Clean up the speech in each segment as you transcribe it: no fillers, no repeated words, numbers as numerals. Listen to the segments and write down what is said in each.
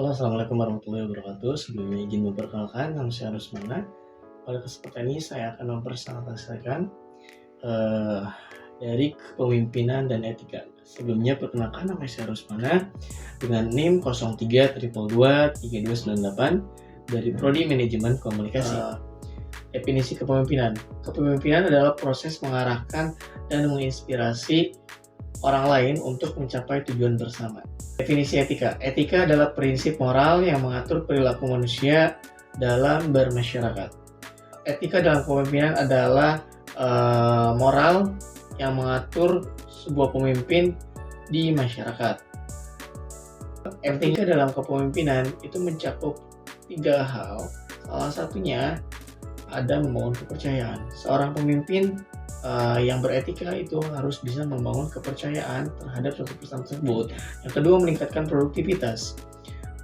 Halo, assalamualaikum warahmatullahi wabarakatuh. Sebelumnya izin memperkenalkan, nama saya Rusmana. Pada kesempatan ini saya akan mempresentasikan eh, dari kepemimpinan dan etika. Sebelumnya perkenalkan, nama saya Rusmana dengan NIM 03.222.3298 dari Prodi Manajemen Komunikasi. Definisi kepemimpinan. Kepemimpinan adalah proses mengarahkan dan menginspirasi orang lain untuk mencapai tujuan bersama. Definisi etika. Etika adalah prinsip moral yang mengatur perilaku manusia dalam bermasyarakat. Etika dalam kepemimpinan adalah moral yang mengatur sebuah pemimpin di masyarakat. Etika dalam kepemimpinan itu mencakup 3 hal. Salah satunya ada membangun kepercayaan. Seorang pemimpin yang beretika itu harus bisa membangun kepercayaan terhadap suatu pesan tersebut. Yang kedua, meningkatkan produktivitas.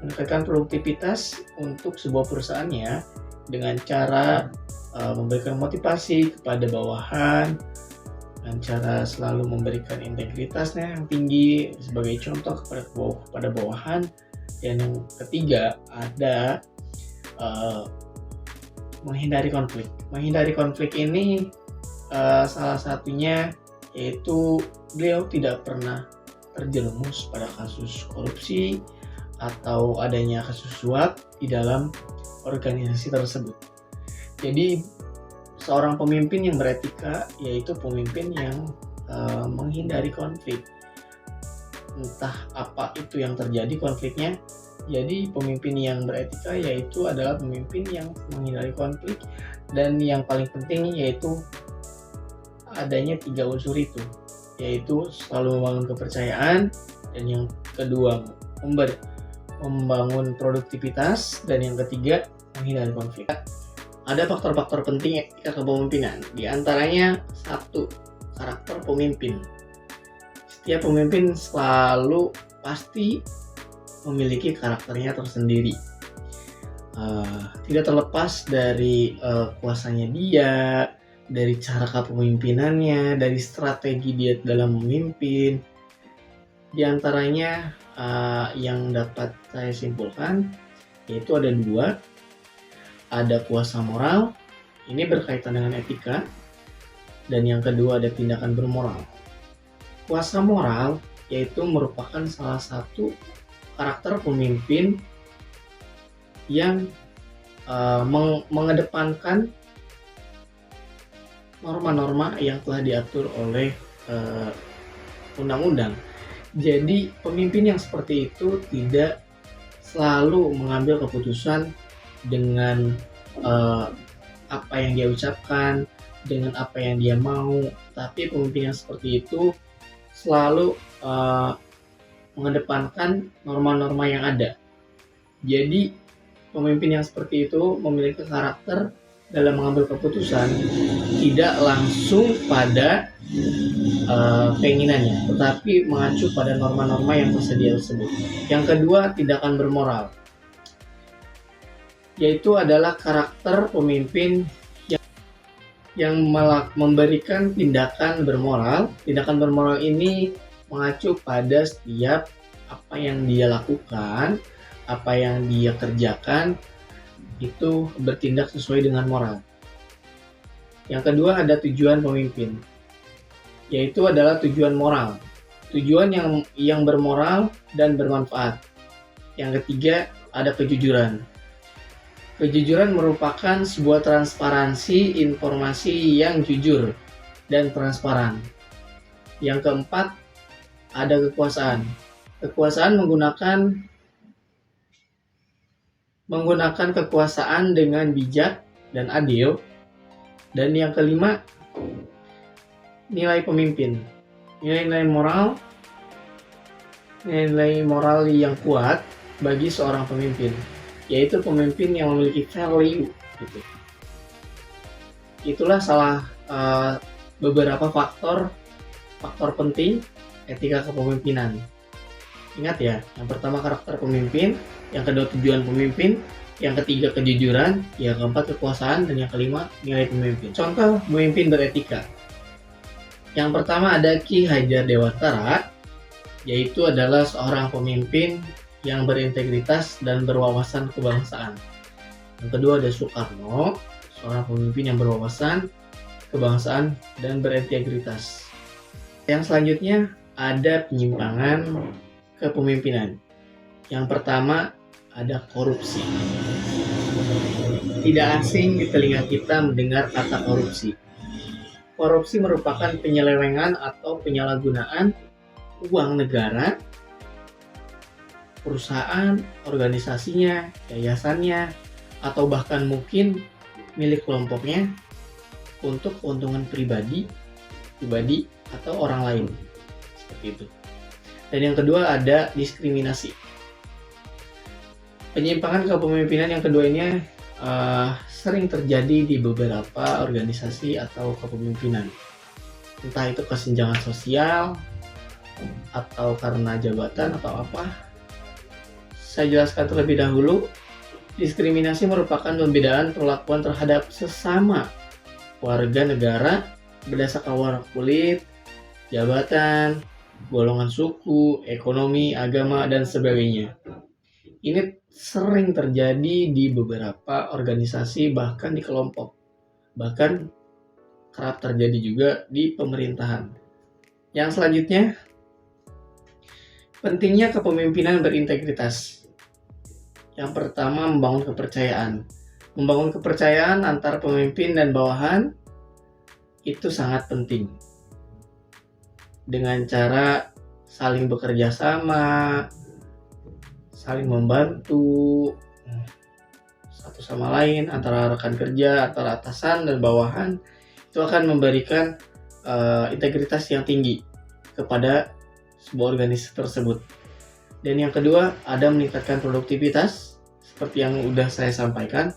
Meningkatkan produktivitas untuk sebuah perusahaannya dengan cara memberikan motivasi kepada bawahan, dengan cara selalu memberikan integritasnya yang tinggi sebagai contoh kepada bawahan. Dan yang ketiga ada menghindari konflik. Menghindari konflik ini salah satunya yaitu beliau tidak pernah terjerumus pada kasus korupsi atau adanya kasus suap di dalam organisasi tersebut. Jadi seorang pemimpin yang beretika yaitu pemimpin yang menghindari konflik. Entah apa itu yang terjadi konfliknya. Jadi pemimpin yang beretika yaitu adalah pemimpin yang menghindari konflik, dan yang paling penting yaitu adanya 3 unsur itu, yaitu selalu membangun kepercayaan, dan yang kedua membangun produktivitas, dan yang ketiga menghindari konflik. Ada faktor-faktor penting etika kepemimpinan, di antaranya 1, karakter pemimpin. Setiap pemimpin selalu pasti memiliki karakternya tersendiri. Tidak terlepas dari kuasanya dia, dari cara kepemimpinannya, dari strategi dia dalam memimpin. Di antaranya yang dapat saya simpulkan yaitu ada 2. Ada kuasa moral, ini berkaitan dengan etika, dan yang kedua ada tindakan bermoral. Kuasa moral yaitu merupakan salah satu karakter pemimpin yang mengedepankan norma-norma yang telah diatur oleh undang-undang. Jadi pemimpin yang seperti itu tidak selalu mengambil keputusan dengan apa yang dia ucapkan, dengan apa yang dia mau, tapi pemimpin yang seperti itu selalu mengedepankan norma-norma yang ada. Jadi pemimpin yang seperti itu memiliki karakter dalam mengambil keputusan tidak langsung pada keinginannya, tetapi mengacu pada norma-norma yang tersedia tersebut. Yang kedua, tindakan bermoral, yaitu adalah karakter pemimpin yang memberikan tindakan bermoral. Tindakan bermoral ini mengacu pada setiap apa yang dia lakukan, apa yang dia kerjakan, itu bertindak sesuai dengan moral. Yang kedua ada tujuan pemimpin, yaitu adalah tujuan moral, tujuan yang bermoral dan bermanfaat. Yang ketiga ada kejujuran. Kejujuran merupakan sebuah transparansi informasi yang jujur dan transparan. Yang keempat ada kekuasaan. Kekuasaan menggunakan kekuasaan dengan bijak dan adil. Dan yang kelima, nilai pemimpin. Nilai moral yang kuat bagi seorang pemimpin, yaitu pemimpin yang memiliki value gitu. Itulah beberapa faktor penting etika kepemimpinan. Ingat ya, yang pertama karakter pemimpin, yang kedua tujuan pemimpin, yang ketiga kejujuran, yang keempat kekuasaan, dan yang kelima nilai pemimpin. Contoh pemimpin beretika. Yang pertama ada Ki Hajar Dewantara, yaitu adalah seorang pemimpin yang berintegritas dan berwawasan kebangsaan. Yang kedua ada Soekarno, seorang pemimpin yang berwawasan kebangsaan dan berintegritas. Yang selanjutnya ada penyimpangan kepemimpinan. Yang pertama ada korupsi. Tidak asing di telinga kita mendengar kata korupsi. Korupsi merupakan penyelewengan atau penyalahgunaan uang negara, perusahaan, organisasinya, yayasannya, atau bahkan mungkin milik kelompoknya untuk keuntungan pribadi atau orang lain. Seperti itu. Dan yang kedua ada diskriminasi. Penyimpangan kepemimpinan yang kedua ini sering terjadi di beberapa organisasi atau kepemimpinan. Entah itu kesenjangan sosial atau karena jabatan atau apa. Saya jelaskan terlebih dahulu. Diskriminasi merupakan pembedaan perlakuan terhadap sesama warga negara berdasarkan warna kulit, jabatan, golongan suku, ekonomi, agama, dan sebagainya. Ini sering terjadi di beberapa organisasi, bahkan di kelompok. Bahkan kerap terjadi juga di pemerintahan. Yang selanjutnya, pentingnya kepemimpinan berintegritas. Yang pertama, membangun kepercayaan. Membangun kepercayaan antara pemimpin dan bawahan itu sangat penting. Dengan cara saling bekerja sama, saling membantu satu sama lain antara rekan kerja, antara atasan dan bawahan, itu akan memberikan integritas yang tinggi kepada sebuah organisasi tersebut. Dan yang kedua, ada meningkatkan produktivitas. Seperti yang udah saya sampaikan,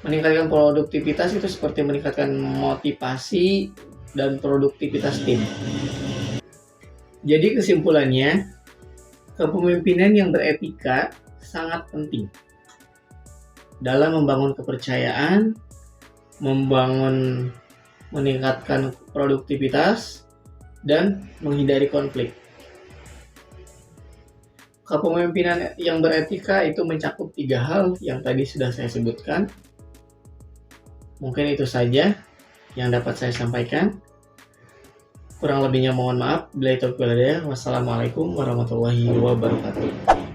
meningkatkan produktivitas itu seperti meningkatkan motivasi dan produktivitas tim. Jadi kesimpulannya, kepemimpinan yang beretika sangat penting dalam membangun kepercayaan, meningkatkan produktivitas, dan menghindari konflik. Kepemimpinan yang beretika itu mencakup 3 hal yang tadi sudah saya sebutkan. Mungkin itu saja yang dapat saya sampaikan. Kurang lebihnya mohon maaf. Wassalamualaikum warahmatullahi wabarakatuh.